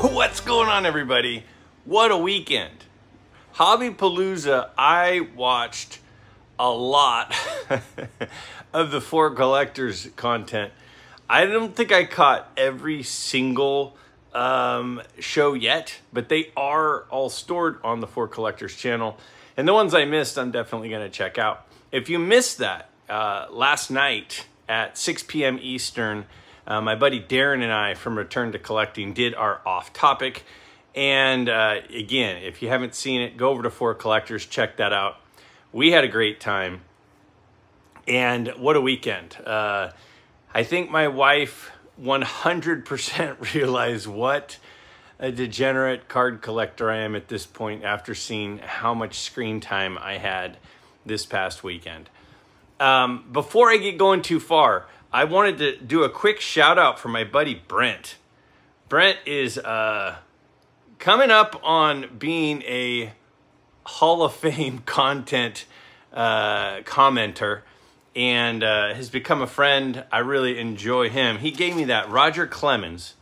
What's going on, everybody? What a weekend. Hobbypalooza, I watched a lot of the For Collectors content. I don't think I caught every single show yet, but they are all stored on the For Collectors channel. And the ones I missed, I'm definitely going to check out. If you missed that, last night at 6 p.m. Eastern, my buddy Darren and I from Return to Collecting did our off topic. And again, if you haven't seen it, go over to For Collectors, check that out. We had a great time. And what a weekend. I think my wife 100% realized what a degenerate card collector I am at this point after seeing how much screen time I had this past weekend. Before I get going too far, I wanted to do a quick shout out for my buddy Brent. Brent is coming up on being a Hall of Fame content commenter and has become a friend. I really enjoy him. He gave me that Roger Clemens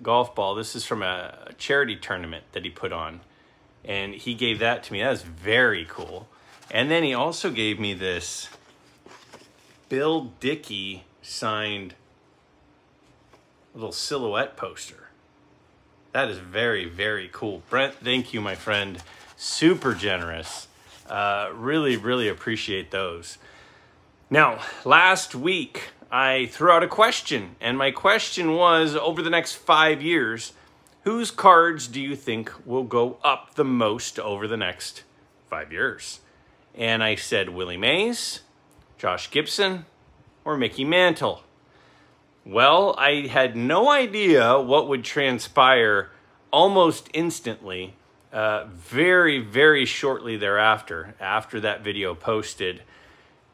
golf ball. This is from a charity tournament that he put on, and he gave that to me. That was very cool. And then he also gave me this Bill Dickey signed little silhouette poster. That is very, very cool. Brent, thank you, my friend. Super generous. Really, really appreciate those. Now, last week, I threw out a question, and my question was, over the next 5 years, whose cards do you think will go up the most over the next 5 years? And I said Willie Mays, Josh Gibson, or Mickey Mantle. Well, I had no idea what would transpire almost instantly. Very, very shortly thereafter, after that video posted,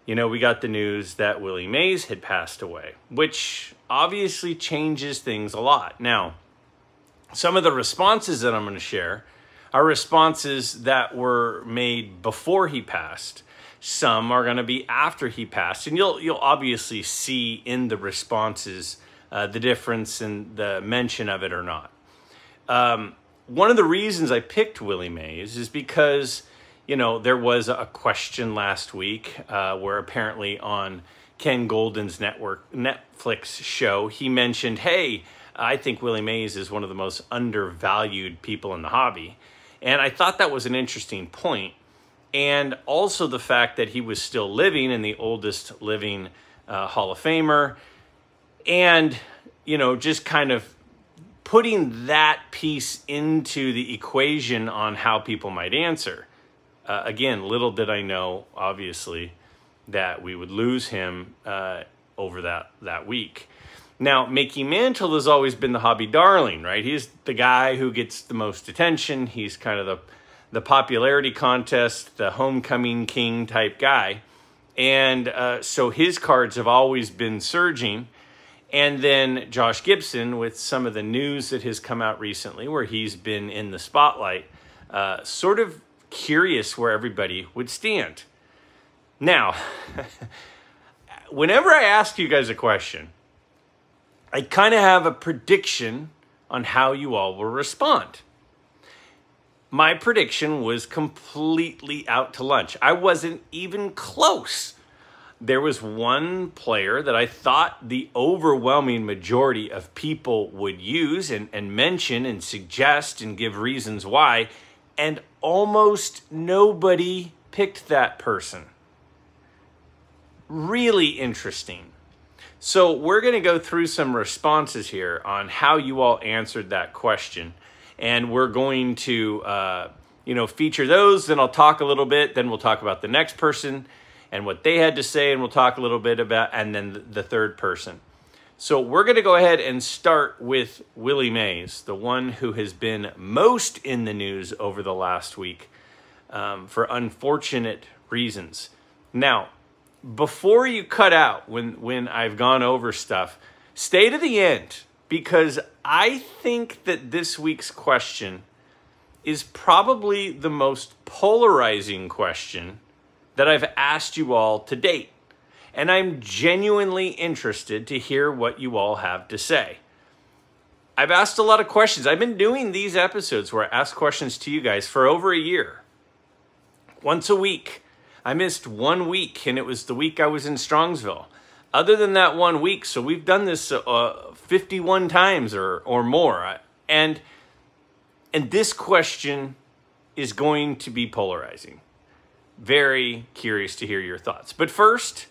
you know, we got the news that Willie Mays had passed away, which obviously changes things a lot. Now, some of the responses that I'm going to share are responses that were made before he passed. Some are going to be after he passed, and you'll obviously see in the responses the difference in the mention of it or not. One of the reasons I picked Willie Mays is because, you know, there was a question last week where apparently on Ken Golden's Netflix show, he mentioned, hey, I think Willie Mays is one of the most undervalued people in the hobby. And I thought that was an interesting point. And also the fact that he was still living and the oldest living Hall of Famer. And, you know, just kind of putting that piece into the equation on how people might answer. Again, little did I know, obviously, that we would lose him over that week. Now, Mickey Mantle has always been the hobby darling, right? He's the guy who gets the most attention. He's kind of the popularity contest, the homecoming king type guy. And so his cards have always been surging. And then Josh Gibson, with some of the news that has come out recently where he's been in the spotlight, sort of curious where everybody would stand. Now, whenever I ask you guys a question, I kind of have a prediction on how you all will respond. My prediction was completely out to lunch. I wasn't even close. There was one player that I thought the overwhelming majority of people would use and mention and suggest and give reasons why, and almost nobody picked that person. Really interesting. So we're going to go through some responses here on how you all answered that question. And we're going to, you know, feature those. Then I'll talk a little bit. Then we'll talk about the next person and what they had to say. And we'll talk a little bit about, and then the third person. So we're going to go ahead and start with Willie Mays, the one who has been most in the news over the last week for unfortunate reasons. Now, before you cut out when I've gone over stuff, stay to the end, because I think that this week's question is probably the most polarizing question that I've asked you all to date. And I'm genuinely interested to hear what you all have to say. I've asked a lot of questions. I've been doing these episodes where I ask questions to you guys for over a year. Once a week. I missed 1 week, and it was the week I was in Strongsville. Other than that 1 week, so we've done this 51 times or more. And this question is going to be polarizing. Very curious to hear your thoughts. But first,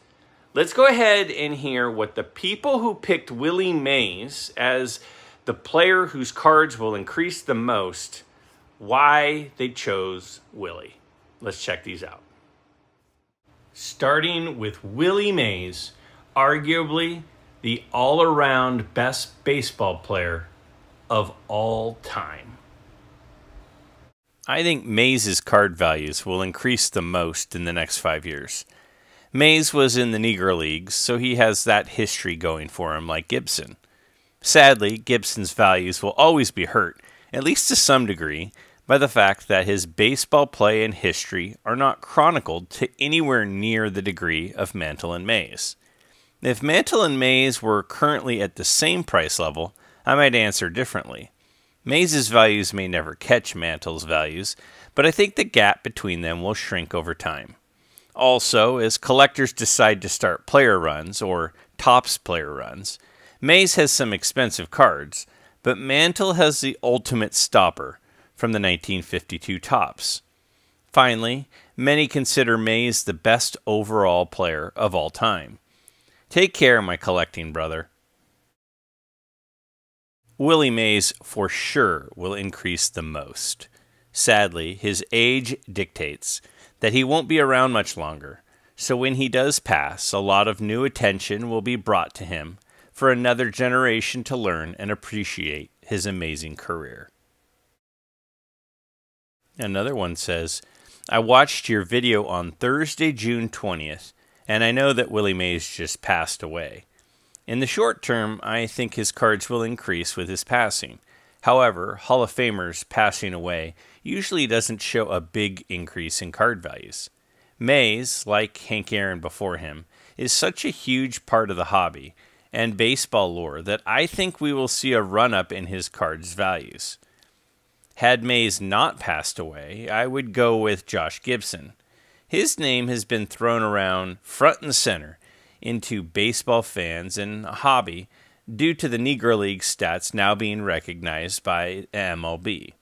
let's go ahead and hear what the people who picked Willie Mays as the player whose cards will increase the most, why they chose Willie. Let's check these out. Starting with Willie Mays, arguably the all-around best baseball player of all time. I think Mays' card values will increase the most in the next 5 years. Mays was in the Negro Leagues, so he has that history going for him like Gibson. Sadly, Gibson's values will always be hurt, at least to some degree, by the fact that his baseball play and history are not chronicled to anywhere near the degree of Mantle and Mays. If Mantle and Mays were currently at the same price level, I might answer differently. Mays' values may never catch Mantle's values, but I think the gap between them will shrink over time. Also, as collectors decide to start player runs, or Topps player runs, Mays has some expensive cards, but Mantle has the ultimate stopper from the 1952 Topps. Finally, many consider Mays the best overall player of all time. Take care, my collecting brother. Willie Mays for sure will increase the most. Sadly, his age dictates that he won't be around much longer, so when he does pass, a lot of new attention will be brought to him for another generation to learn and appreciate his amazing career. Another one says, I watched your video on Thursday, June 20th, and I know that Willie Mays just passed away. In the short term, I think his cards will increase with his passing. However, Hall of Famers passing away usually doesn't show a big increase in card values. Mays, like Hank Aaron before him, is such a huge part of the hobby and baseball lore that I think we will see a run-up in his cards' values. Had Mays not passed away, I would go with Josh Gibson. His name has been thrown around front and center into baseball fans and hobby due to the Negro League stats now being recognized by MLB.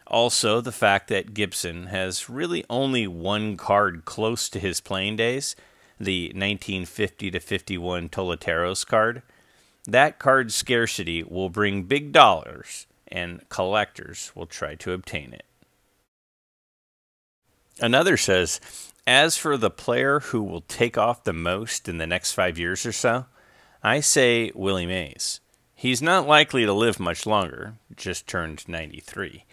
Also, the fact that Gibson has really only one card close to his playing days, the 1950-51 Toleteros card, that card scarcity will bring big dollars, and collectors will try to obtain it. Another says, as for the player who will take off the most in the next 5 years or so, I say Willie Mays. He's not likely to live much longer, just turned 93.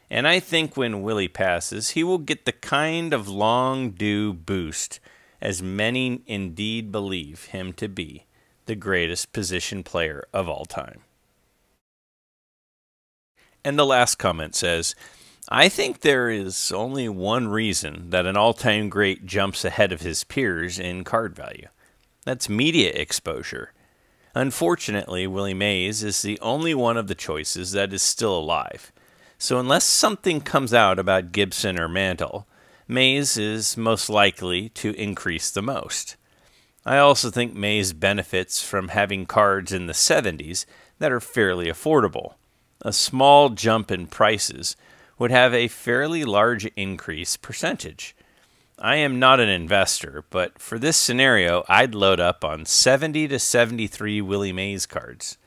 And I think when Willie passes, he will get the kind of long-due boost as many indeed believe him to be the greatest position player of all time. And the last comment says, I think there is only one reason that an all-time great jumps ahead of his peers in card value. That's media exposure. Unfortunately, Willie Mays is the only one of the choices that is still alive. So unless something comes out about Gibson or Mantle, Mays is most likely to increase the most. I also think Mays benefits from having cards in the 70s that are fairly affordable. A small jump in prices would have a fairly large increase percentage. I am not an investor, but for this scenario, I'd load up on 70 to 73 Willie Mays cards.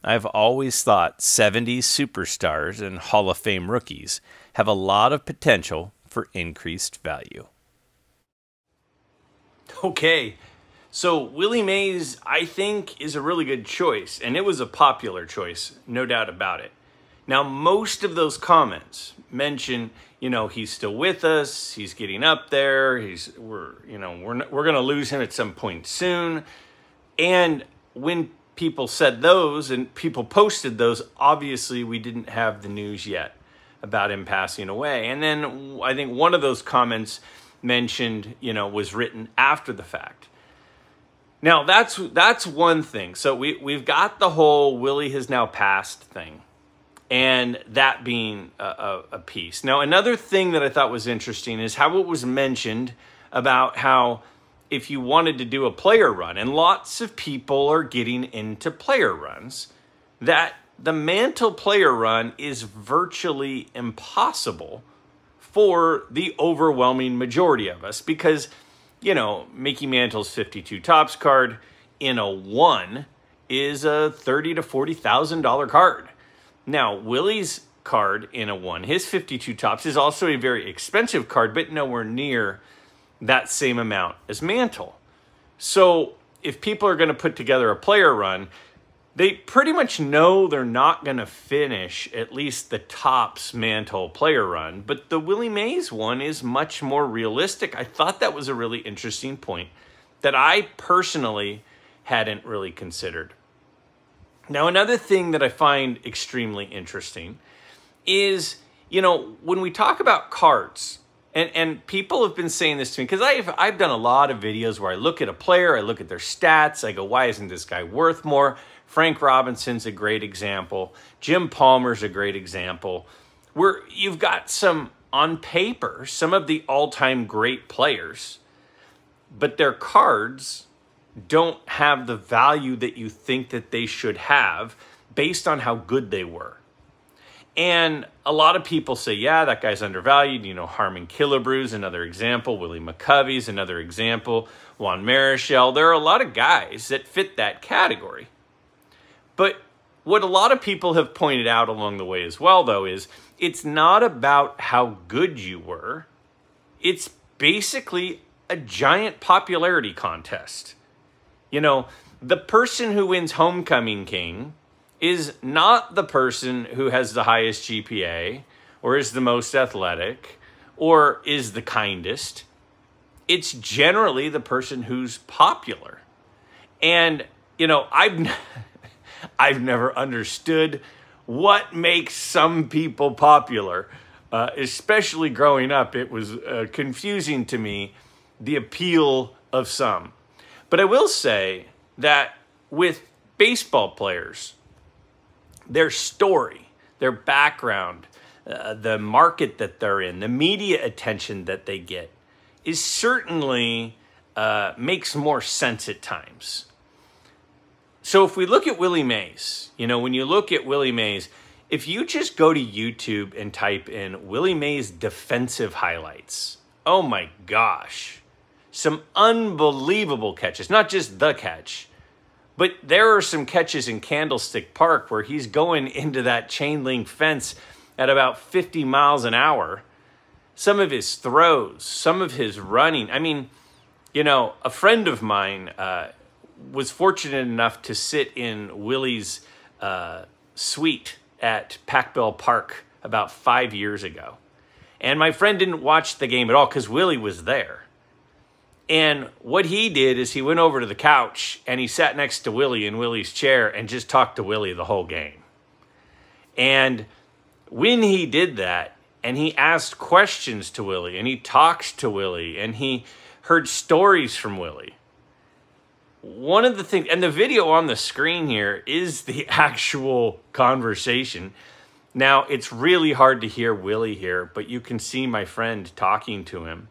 I've always thought 70s superstars and Hall of Fame rookies have a lot of potential for increased value. Okay, so Willie Mays, I think, is a really good choice, and it was a popular choice, no doubt about it. Now, most of those comments mention, he's still with us, he's getting up there, we're going to lose him at some point soon. And when people said those and people posted those, obviously we didn't have the news yet about him passing away. And then I think one of those comments mentioned, was written after the fact. Now, that's one thing. So we've got the whole Willie has now passed thing. and that being a piece. Now, another thing that I thought was interesting is how it was mentioned about how if you wanted to do a player run, and lots of people are getting into player runs, that the Mantle player run is virtually impossible for the overwhelming majority of us because, you know, Mickey Mantle's 52 Topps card in a 1 is a $30,000 to $40,000 card. Now, Willie's card in a 1, his 52 Topps, is also a very expensive card, but nowhere near that same amount as Mantle. So if people are going to put together a player run, they pretty much know they're not going to finish at least the Topps Mantle player run, but the Willie Mays one is much more realistic. I thought that was a really interesting point that I personally hadn't really considered. Now, another thing that I find extremely interesting is, you know, when we talk about cards, and people have been saying this to me, because I've done a lot of videos where I look at a player, I look at their stats, I go, why isn't this guy worth more? Frank Robinson's a great example. Jim Palmer's a great example. Where you've got some, on paper, some of the all-time great players, but their cards don't have the value that you think that they should have based on how good they were. And a lot of people say, yeah, that guy's undervalued. You know, Harmon Killebrew's another example. Willie McCovey's another example. Juan Marichal. There are a lot of guys that fit that category. But what a lot of people have pointed out along the way as well, though, is it's not about how good you were. It's basically a giant popularity contest. You know, the person who wins Homecoming King is not the person who has the highest GPA or is the most athletic or is the kindest. It's generally the person who's popular. And, you know, I've never understood what makes some people popular. Especially growing up, it was confusing to me, the appeal of some. But I will say that with baseball players, their story, their background, the market that they're in, the media attention that they get is certainly makes more sense at times. So if we look at Willie Mays, you know, when you look at Willie Mays, if you just go to YouTube and type in Willie Mays defensive highlights, oh my gosh, some unbelievable catches, not just the catch, but there are some catches in Candlestick Park where he's going into that chain link fence at about 50 miles an hour. Some of his throws, some of his running. I mean, you know, a friend of mine was fortunate enough to sit in Willie's suite at Pac-Bell Park about 5 years ago. And my friend didn't watch the game at all because Willie was there. And what he did is he went over to the couch and he sat next to Willie in Willie's chair and just talked to Willie the whole game. And when he did that, and he asked questions to Willie, and he talked to Willie, and he heard stories from Willie, one of the things, and the video on the screen here is the actual conversation. Now, it's really hard to hear Willie here, but you can see my friend talking to him.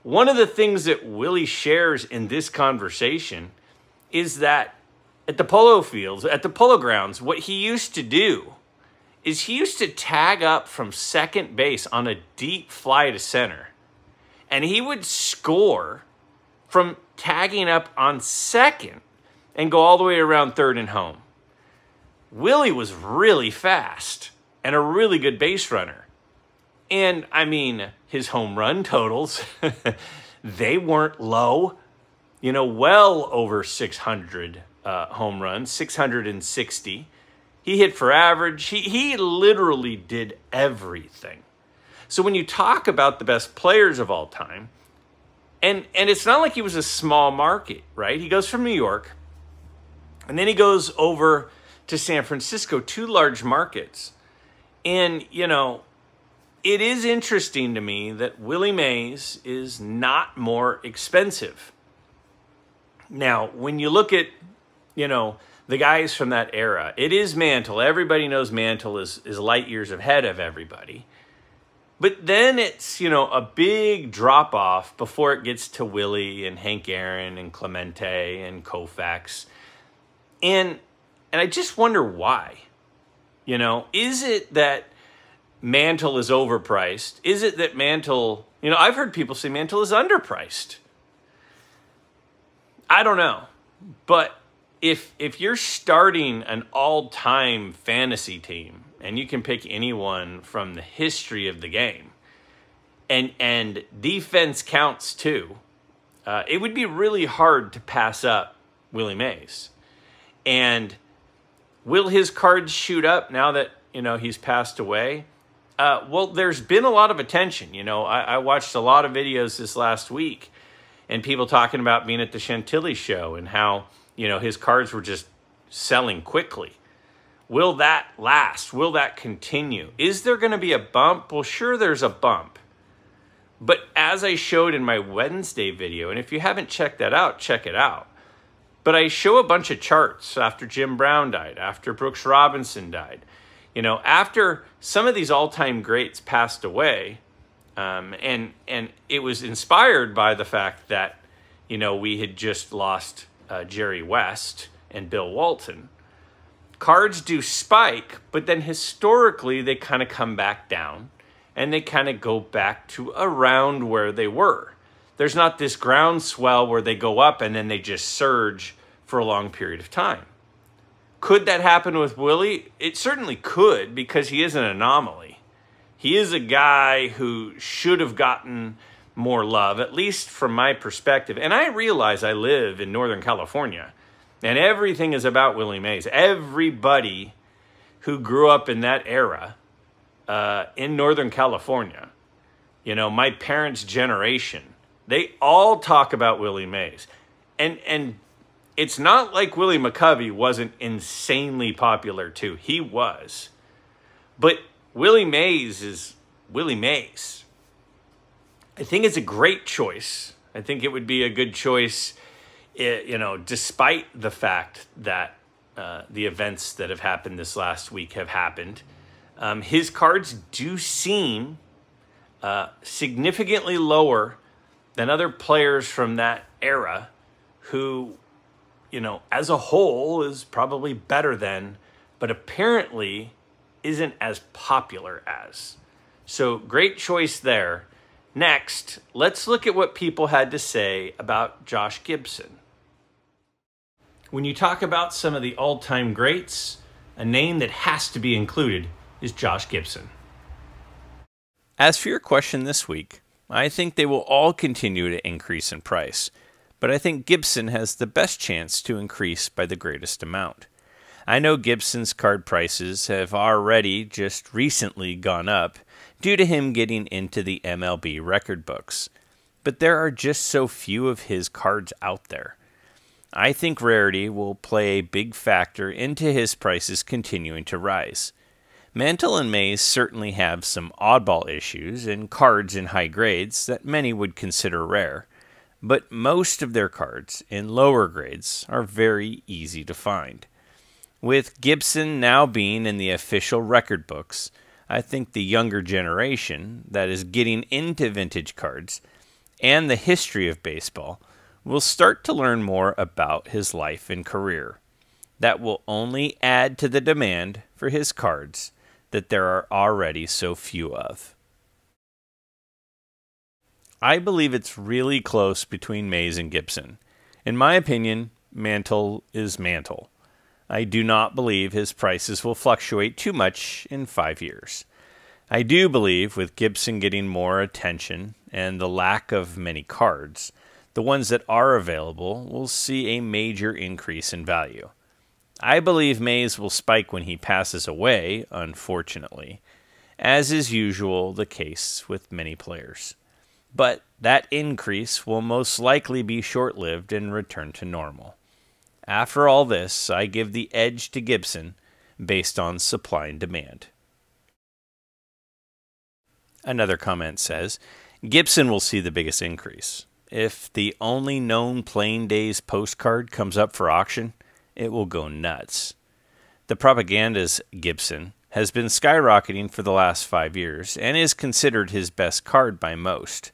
One of the things that Willie shares in this conversation is that at the polo fields, at the polo grounds, what he used to do is he used to tag up from second base on a deep fly to center. And he would score from tagging up on second and go all the way around third and home. Willie was really fast and a really good base runner. And, I mean, his home run totals, they weren't low. You know, well over 600 home runs, 660. He hit for average. He literally did everything. So when you talk about the best players of all time, and it's not like he was a small market, right? He goes from New York, and then he goes over to San Francisco, 2 large markets. And, you know, it is interesting to me that Willie Mays is not more expensive. Now, when you look at, you know, the guys from that era. It is Mantle. Everybody knows Mantle is light years ahead of everybody. But then it's, you know, a big drop-off before it gets to Willie and Hank Aaron and Clemente and Koufax. And I just wonder why. You know, is it that Mantle is overpriced? Is it that Mantle, you know, I've heard people say Mantle is underpriced. I don't know. But if you're starting an all-time fantasy team, and you can pick anyone from the history of the game, and defense counts too, it would be really hard to pass up Willie Mays. And will his cards shoot up now that, you know, he's passed away? Well, there's been a lot of attention. You know, I watched a lot of videos this last week, and people talking about being at the Chantilly show and how, you know, his cards were just selling quickly. Will that last? Will that continue? Is there going to be a bump? Well, sure, there's a bump. But as I showed in my Wednesday video, and if you haven't checked that out, check it out. But I show a bunch of charts after Jim Brown died, after Brooks Robinson died. You know, after some of these all-time greats passed away, and it was inspired by the fact that, you know, we had just lost Jerry West and Bill Walton. Cards do spike, but then historically they kind of come back down and they kind of go back to around where they were. There's not this groundswell where they go up and then they just surge for a long period of time. Could that happen with Willie? It certainly could, because he is an anomaly. He is a guy who should have gotten more love, at least from my perspective. And I realize I live in Northern California, and everything is about Willie Mays. Everybody who grew up in that era in Northern California, you know, my parents' generation, they all talk about Willie Mays. And it's not like Willie McCovey wasn't insanely popular too. He was. But Willie Mays is Willie Mays. I think it's a great choice. I think it would be a good choice, you know, despite the fact that the events that have happened this last week have happened. His cards do seem significantly lower than other players from that era who, you know, as a whole is probably better than, but apparently isn't as popular as. So great choice there. Next, let's look at what people had to say about Josh Gibson. When you talk about some of the all-time greats, a name that has to be included is Josh Gibson. As for your question this week, I think they will all continue to increase in price, but I think Gibson has the best chance to increase by the greatest amount. I know Gibson's card prices have already just recently gone up due to him getting into the MLB record books, but there are just so few of his cards out there. I think rarity will play a big factor into his prices continuing to rise. Mantle and Mays certainly have some oddball issues and cards in high grades that many would consider rare, but most of their cards in lower grades are very easy to find. With Gibson now being in the official record books, I think the younger generation that is getting into vintage cards and the history of baseball will start to learn more about his life and career. That will only add to the demand for his cards that there are already so few of. I believe it's really close between Mays and Gibson. In my opinion, Mantle is Mantle. I do not believe his prices will fluctuate too much in 5 years. I do believe with Gibson getting more attention and the lack of many cards, the ones that are available will see a major increase in value. I believe Mays will spike when he passes away, unfortunately, as is usual the case with many players. But that increase will most likely be short-lived and return to normal. After all this, I give the edge to Gibson based on supply and demand. Another comment says, Gibson will see the biggest increase. If the only known Playing Days postcard comes up for auction, it will go nuts. The propaganda's Gibson has been skyrocketing for the last 5 years and is considered his best card by most.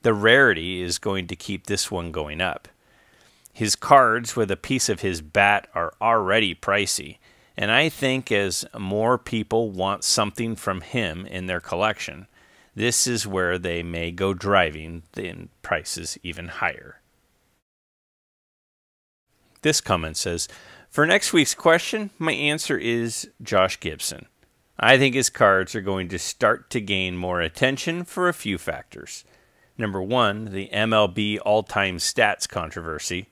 The rarity is going to keep this one going up. His cards with a piece of his bat are already pricey, and I think as more people want something from him in their collection, this is where they may go driving the prices even higher. This comment says, for next week's question, my answer is Josh Gibson. I think his cards are going to start to gain more attention for a few factors. Number one, the MLB all-time stats controversy.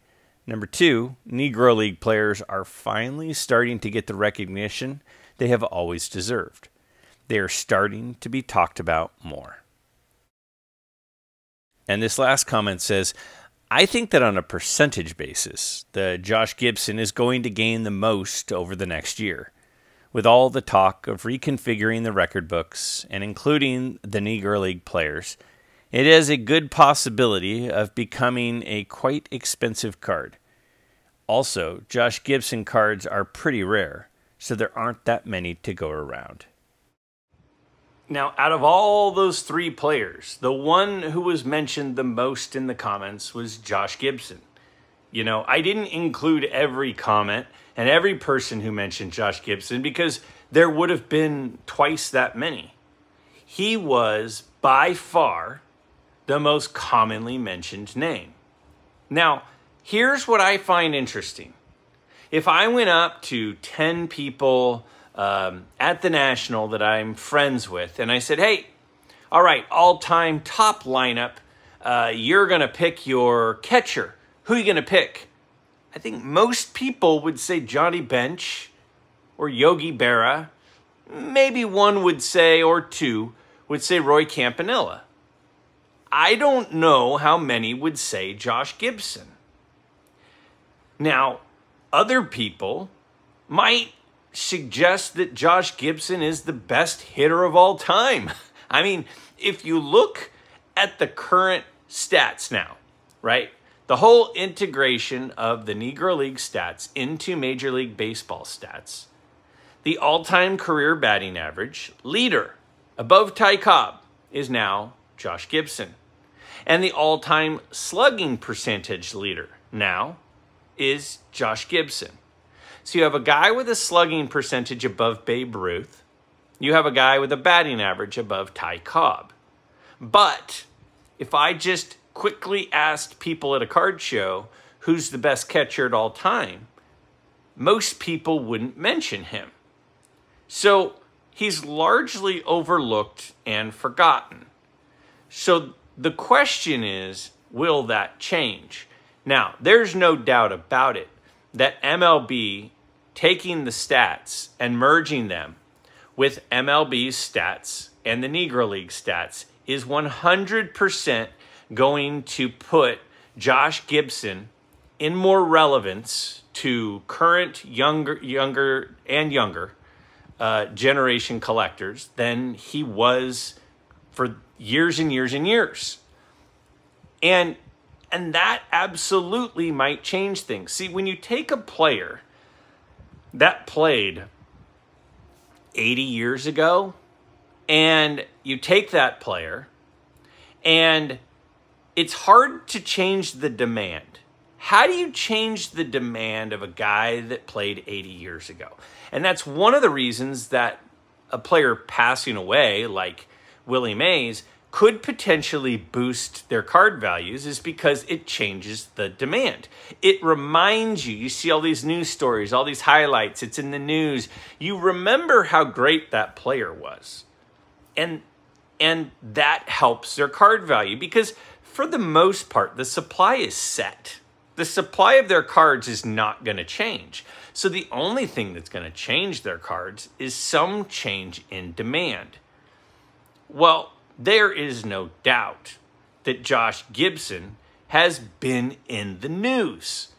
Number two, Negro League players are finally starting to get the recognition they have always deserved. They are starting to be talked about more. And this last comment says, I think that on a percentage basis, the Josh Gibson is going to gain the most over the next year. With all the talk of reconfiguring the record books and including the Negro League players, it has a good possibility of becoming a quite expensive card. Also, Josh Gibson cards are pretty rare, so there aren't that many to go around. Now, out of all those three players, the one who was mentioned the most in the comments was Josh Gibson. You know, I didn't include every comment and every person who mentioned Josh Gibson because there would have been twice that many. He was by far the most commonly mentioned name. Now, here's what I find interesting. If I went up to 10 people at the National that I'm friends with, and I said, hey, all right, all-time top lineup, you're going to pick your catcher. Who are you going to pick? I think most people would say Johnny Bench or Yogi Berra. Maybe one would say, or two, would say Roy Campanella. I don't know how many would say Josh Gibson. Now, other people might suggest that Josh Gibson is the best hitter of all time. I mean, if you look at the current stats now, right? The whole integration of the Negro League stats into Major League Baseball stats, the all-time career batting average leader above Ty Cobb is now Josh Gibson. And the all-time slugging percentage leader now is Josh Gibson. So you have a guy with a slugging percentage above Babe Ruth. You have a guy with a batting average above Ty Cobb. But if I just quickly asked people at a card show who's the best catcher at all time, most people wouldn't mention him. So he's largely overlooked and forgotten. So the question is, will that change? Now, there's no doubt about it that MLB taking the stats and merging them with MLB's stats and the Negro League stats is 100% going to put Josh Gibson in more relevance to current younger generation collectors than he was for years and years and years. And that absolutely might change things. See, when you take a player that played 80 years ago, and you take that player, and it's hard to change the demand. How do you change the demand of a guy that played 80 years ago? And that's one of the reasons that a player passing away, like Willie Mays, could potentially boost their card values is because it changes the demand. It reminds you, you see all these news stories, all these highlights, it's in the news. You remember how great that player was. And that helps their card value because for the most part, the supply is set. The supply of their cards is not going to change. So the only thing that's going to change their cards is some change in demand. Well, there is no doubt that Josh Gibson has been in the news.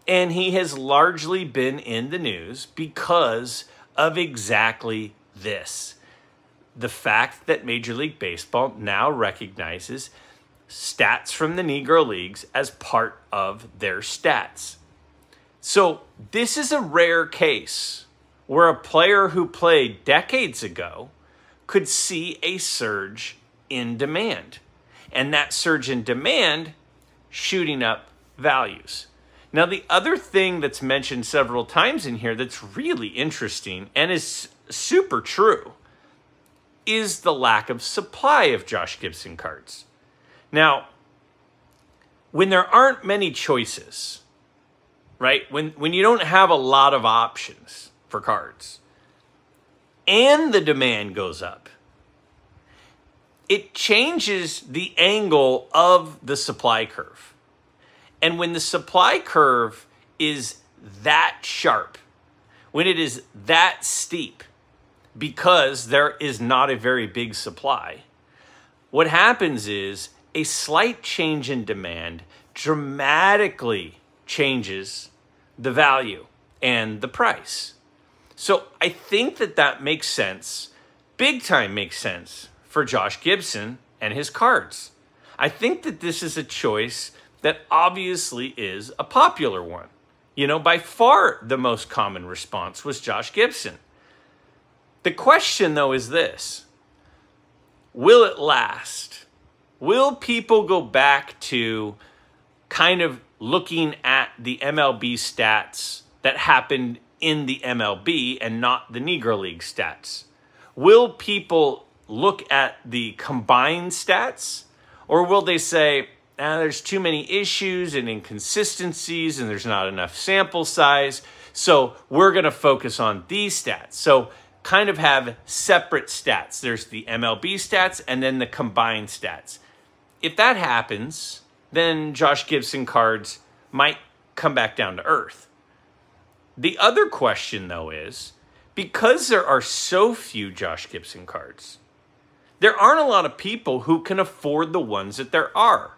And he has largely been in the news because of exactly this. The fact that Major League Baseball now recognizes stats from the Negro Leagues as part of their stats. So this is a rare case where a player who played decades ago could see a surge in demand. And that surge in demand shooting up values. Now, the other thing that's mentioned several times in here that's really interesting and is super true is the lack of supply of Josh Gibson cards. Now, when there aren't many choices, right? When you don't have a lot of options for cards and the demand goes up, it changes the angle of the supply curve. And when the supply curve is that sharp, when it is that steep, because there is not a very big supply, what happens is a slight change in demand dramatically changes the value and the price. So I think that that makes sense, big time makes sense for Josh Gibson and his cards. I think that this is a choice that obviously is a popular one. You know, by far the most common response was Josh Gibson. The question, though, is this: will it last? Will people go back to kind of looking at the MLB stats that happened in the MLB and not the Negro League stats? Will people look at the combined stats? Or will they say, there's too many issues and inconsistencies and there's not enough sample size, so we're going to focus on these stats? So kind of have separate stats. There's the MLB stats and then the combined stats. If that happens, then Josh Gibson cards might come back down to earth. The other question, though, is because there are so few Josh Gibson cards, there aren't a lot of people who can afford the ones that there are.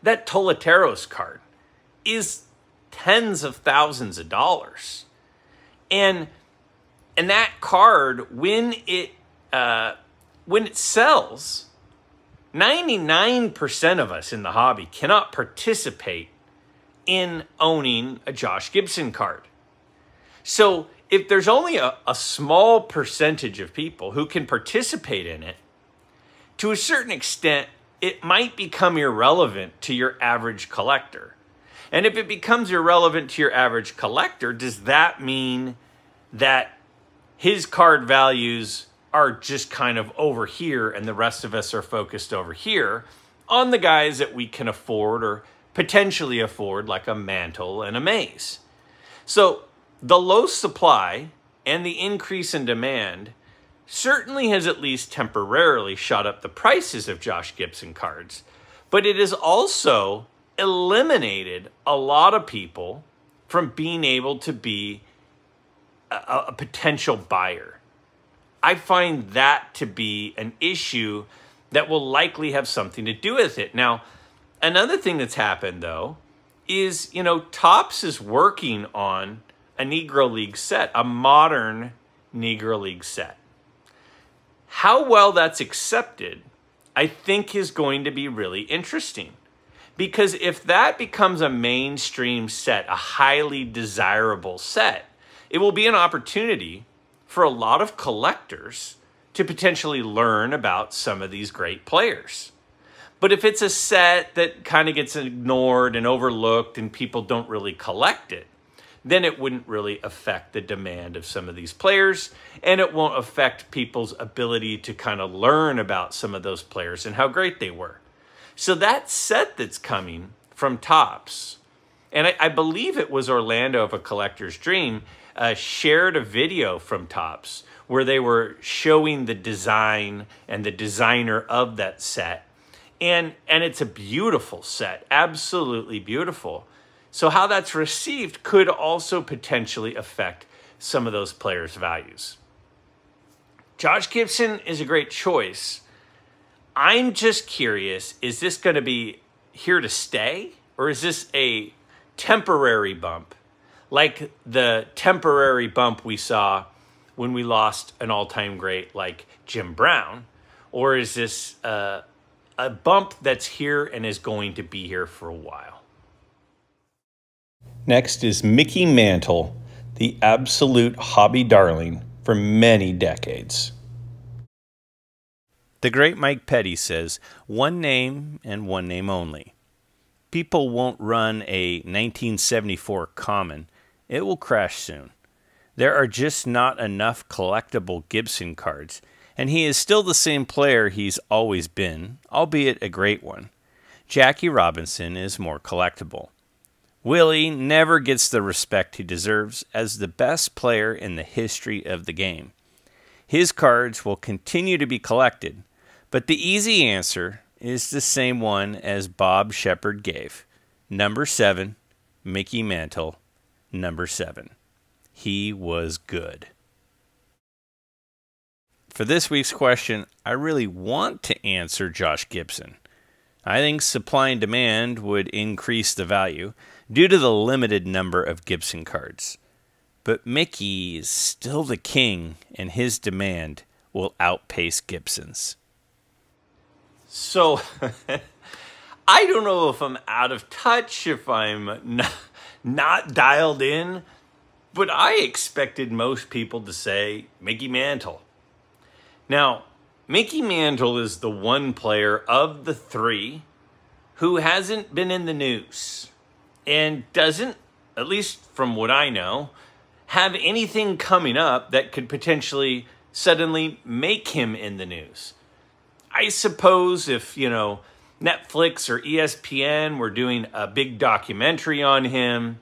That Toleteros card is tens of thousands of dollars. And that card, when it sells, 99% of us in the hobby cannot participate in owning a Josh Gibson card. So if there's only a small percentage of people who can participate in it, to a certain extent, it might become irrelevant to your average collector. And if it becomes irrelevant to your average collector, does that mean that his card values are just kind of over here and the rest of us are focused over here on the guys that we can afford or potentially afford, like a Mantle and a Mays? So the low supply and the increase in demand certainly has at least temporarily shot up the prices of Josh Gibson cards, but it has also eliminated a lot of people from being able to be a potential buyer. I find that to be an issue that will likely have something to do with it. Now, another thing that's happened, though, is, Topps is working on a Negro League set, a modern Negro League set. How well that's accepted, I think, is going to be really interesting. Because if that becomes a mainstream set, a highly desirable set, it will be an opportunity for a lot of collectors to potentially learn about some of these great players. But if it's a set that kind of gets ignored and overlooked and people don't really collect it, then it wouldn't really affect the demand of some of these players, and it won't affect people's ability to kind of learn about some of those players and how great they were. So that set that's coming from Topps, and I believe it was Orlando of A Collector's Dream, shared a video from Topps where they were showing the design and the designer of that set. And it's a beautiful set, absolutely beautiful. So how that's received could also potentially affect some of those players' values. Josh Gibson is a great choice. I'm just curious, is this going to be here to stay? Or is this a temporary bump? Like the temporary bump we saw when we lost an all-time great like Jim Brown? Or is this a bump that's here and is going to be here for a while? Next is Mickey Mantle, the absolute hobby darling for many decades. The great Mike Petty says, one name and one name only. People won't run a 1974 Common. It will crash soon. There are just not enough collectible Gibson cards, and he is still the same player he's always been, albeit a great one. Jackie Robinson is more collectible. Willie never gets the respect he deserves as the best player in the history of the game. His cards will continue to be collected, but the easy answer is the same one as Bob Shepard gave. Number 7, Mickey Mantle, number 7. He was good. For this week's question, I really want to answer Josh Gibson. I think supply and demand would increase the value due to the limited number of Gibson cards. But Mickey is still the king, and his demand will outpace Gibson's. So, I don't know if I'm out of touch, if I'm not dialed in, but I expected most people to say Mickey Mantle. Now, Mickey Mantle is the one player of the three who hasn't been in the news and doesn't, at least from what I know, have anything coming up that could potentially suddenly make him in the news. I suppose if, Netflix or ESPN were doing a big documentary on him,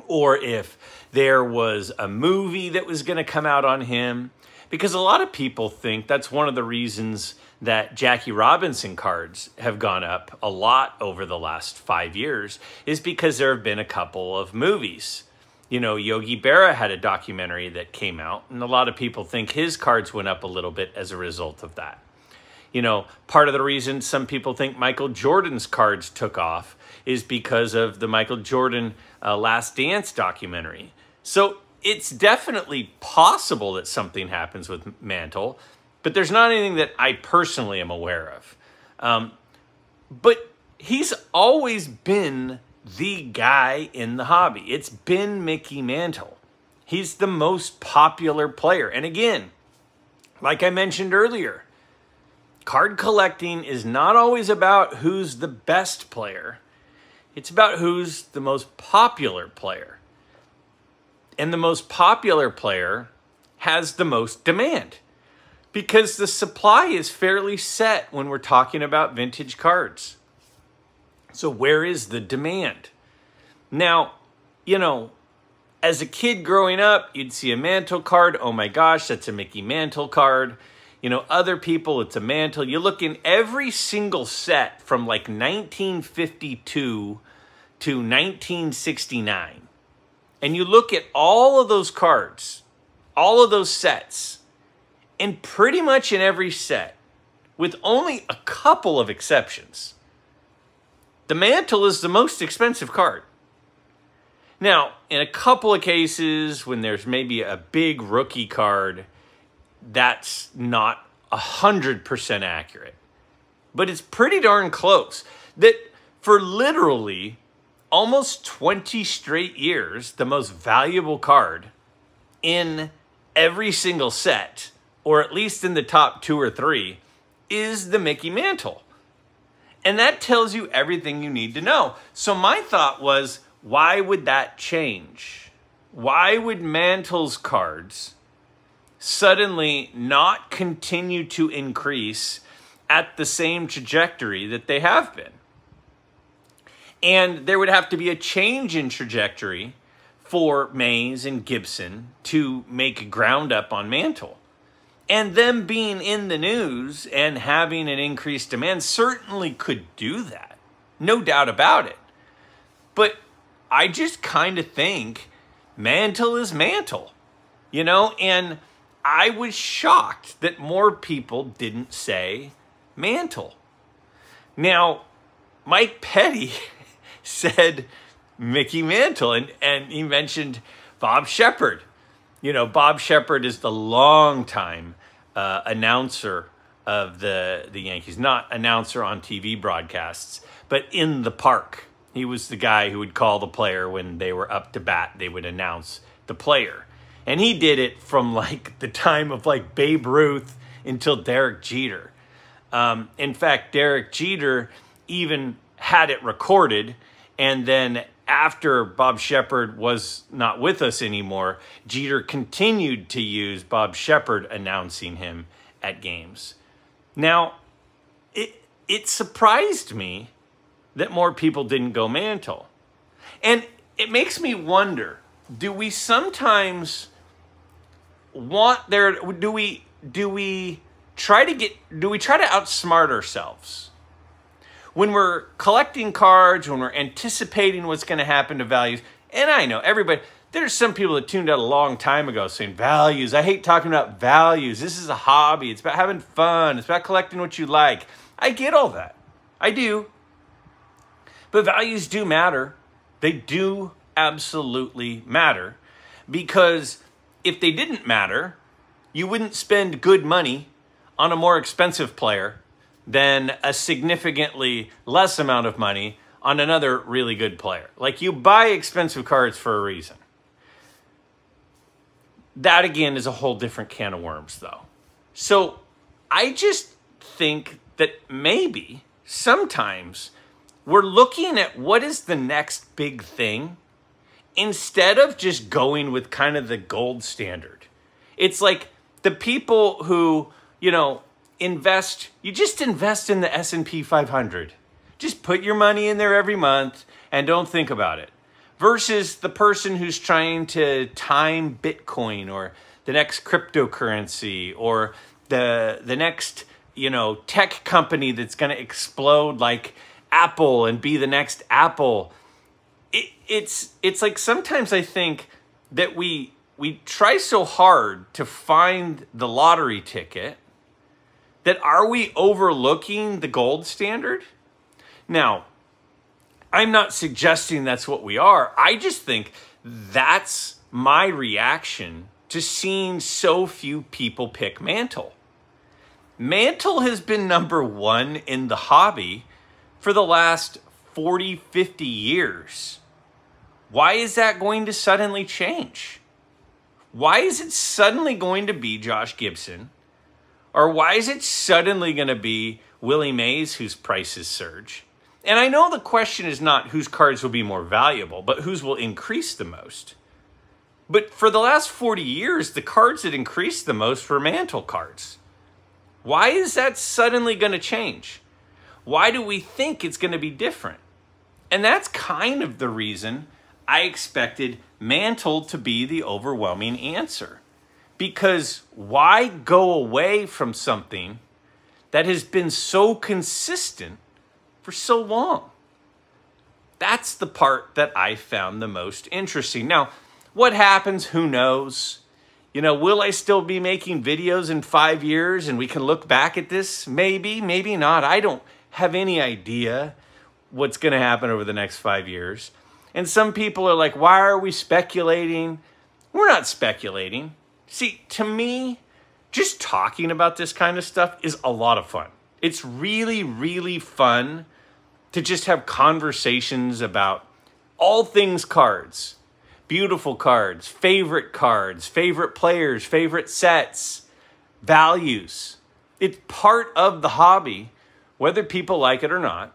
or if there was a movie that was going to come out on him, because a lot of people think that's one of the reasons that Jackie Robinson cards have gone up a lot over the last 5 years, is because there have been a couple of movies. Yogi Berra had a documentary that came out, and a lot of people think his cards went up a little bit as a result of that. Part of the reason some people think Michael Jordan's cards took off is because of the Michael Jordan Last Dance documentary. So it's definitely possible that something happens with Mantle, but there's not anything that I personally am aware of. But he's always been the guy in the hobby. It's been Mickey Mantle. He's the most popular player. And again, like I mentioned earlier, card collecting is not always about who's the best player. It's about who's the most popular player. And the most popular player has the most demand, because the supply is fairly set when we're talking about vintage cards. So where is the demand? Now, as a kid growing up, you'd see a Mantle card. Oh my gosh, that's a Mickey Mantle card. Other people, it's a Mantle. You look in every single set from like 1952 to 1969. And you look at all of those cards, all of those sets, and pretty much in every set, with only a couple of exceptions, the Mantle is the most expensive card. Now, in a couple of cases, when there's maybe a big rookie card, that's not 100% accurate. But it's pretty darn close. That for literally almost 20 straight years, the most valuable card in every single set, or at least in the top 2 or 3, is the Mickey Mantle. And that tells you everything you need to know. So my thought was, why would that change? Why would Mantle's cards suddenly not continue to increase at the same trajectory that they have been? And there would have to be a change in trajectory for Mays and Gibson to make ground up on Mantle. And them being in the news and having an increased demand certainly could do that. No doubt about it. But I just kind of think Mantle is Mantle, and I was shocked that more people didn't say Mantle. Now, Mike Petty said Mickey Mantle, and he mentioned Bob Shepard. Bob Shepard is the longtime announcer of the Yankees, not announcer on TV broadcasts, but in the park. He was the guy who would call the player when they were up to bat. They would announce the player. And he did it from like the time of like Babe Ruth until Derek Jeter. In fact, Derek Jeter even had it recorded, and then after Bob Shepard was not with us anymore, Jeter continued to use Bob Shepard announcing him at games. Now, it surprised me that more people didn't go Mantle. And it makes me wonder, do we sometimes want there, do we try to outsmart ourselves? When we're collecting cards, when we're anticipating what's going to happen to values, and I know everybody, there's some people that tuned out a long time ago saying values. I hate talking about values. This is a hobby. It's about having fun. It's about collecting what you like. I get all that. I do. But values do matter. They do absolutely matter, because if they didn't matter, you wouldn't spend good money on a more expensive player than a significantly less amount of money on another really good player. Like, you buy expensive cards for a reason. That, again, is a whole different can of worms, though. So I just think that maybe sometimes we're looking at what is the next big thing instead of just going with kind of the gold standard. It's like the people who, you know, you just invest in the S&P 500. Just put your money in there every month and don't think about it. Versus the person who's trying to time Bitcoin or the next cryptocurrency or the next, you know, tech company that's going to explode like Apple and be the next Apple. It's like sometimes I think that we try so hard to find the lottery ticket that are we overlooking the gold standard? Now, I'm not suggesting that's what we are. I just think that's my reaction to seeing so few people pick Mantle. Mantle has been #1 in the hobby for the last 40, 50 years. Why is that going to suddenly change? Why is it suddenly going to be Josh Gibson? Or why is it suddenly going to be Willie Mays whose prices surge? And I know the question is not whose cards will be more valuable, but whose will increase the most. But for the last 40 years, the cards that increased the most were Mantle cards. Why is that suddenly going to change? Why do we think it's going to be different? And that's kind of the reason I expected Mantle to be the overwhelming answer. Because why go away from something that has been so consistent for so long? That's the part that I found the most interesting. Now, what happens? Who knows? You know, will I still be making videos in 5 years and we can look back at this? Maybe, maybe not. I don't have any idea what's going to happen over the next 5 years. And some people are like, why are we speculating? We're not speculating. See, to me, just talking about this kind of stuff is a lot of fun. It's really, really fun to just have conversations about all things cards. Beautiful cards, favorite players, favorite sets, values. It's part of the hobby, whether people like it or not.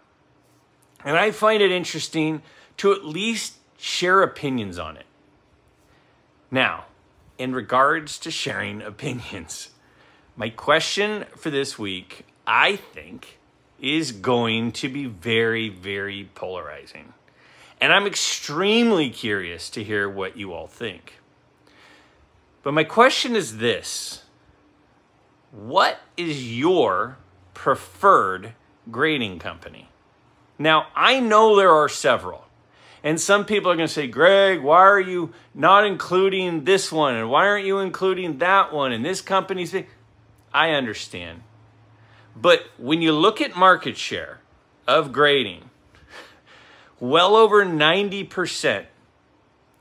And I find it interesting to at least share opinions on it. Now, in regards to sharing opinions, my question for this week, I think, is going to be very, very polarizing. And I'm extremely curious to hear what you all think. But my question is this: what is your preferred grading company? Now, I know there are several. And some people are going to say, Greg, why are you not including this one? And why aren't you including that one? And this company's big. I understand. But when you look at market share of grading, well over 90%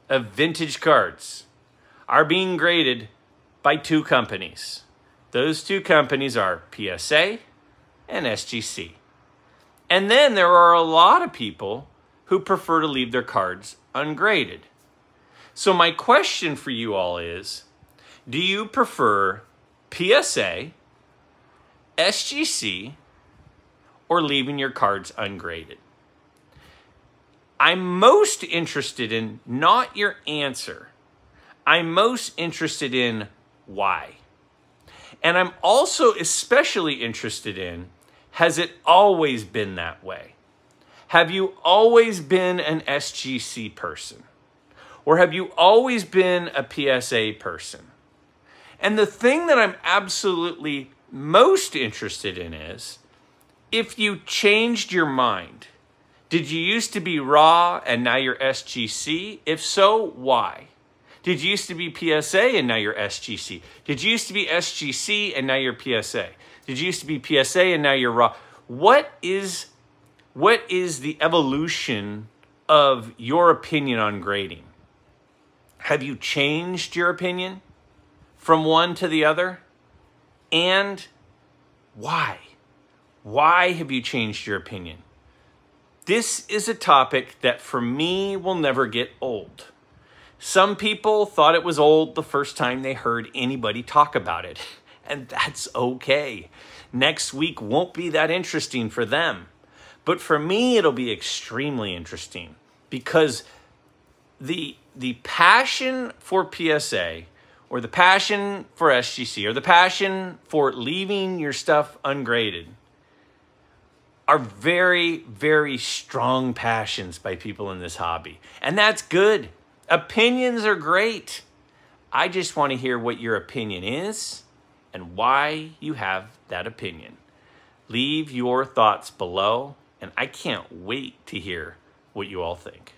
of vintage cards are being graded by 2 companies. Those 2 companies are PSA and SGC. And then there are a lot of people who prefer to leave their cards ungraded. So my question for you all is, do you prefer PSA, SGC, or leaving your cards ungraded? I'm most interested in not your answer. I'm most interested in why. And I'm also especially interested in, has it always been that way? Have you always been an SGC person? Or have you always been a PSA person? And the thing that I'm absolutely most interested in is, if you changed your mind, did you used to be raw and now you're SGC? If so, why? Did you used to be PSA and now you're SGC? Did you used to be SGC and now you're PSA? Did you used to be PSA and now you're raw? What is the evolution of your opinion on grading? Have you changed your opinion from one to the other? And why? Why have you changed your opinion? This is a topic that for me will never get old. Some people thought it was old the first time they heard anybody talk about it, and that's okay. Next week won't be that interesting for them. But for me, it'll be extremely interesting because the passion for PSA or the passion for SGC or the passion for leaving your stuff ungraded are very, very strong passions by people in this hobby. And that's good. Opinions are great. I just want to hear what your opinion is and why you have that opinion. Leave your thoughts below, and I can't wait to hear what you all think.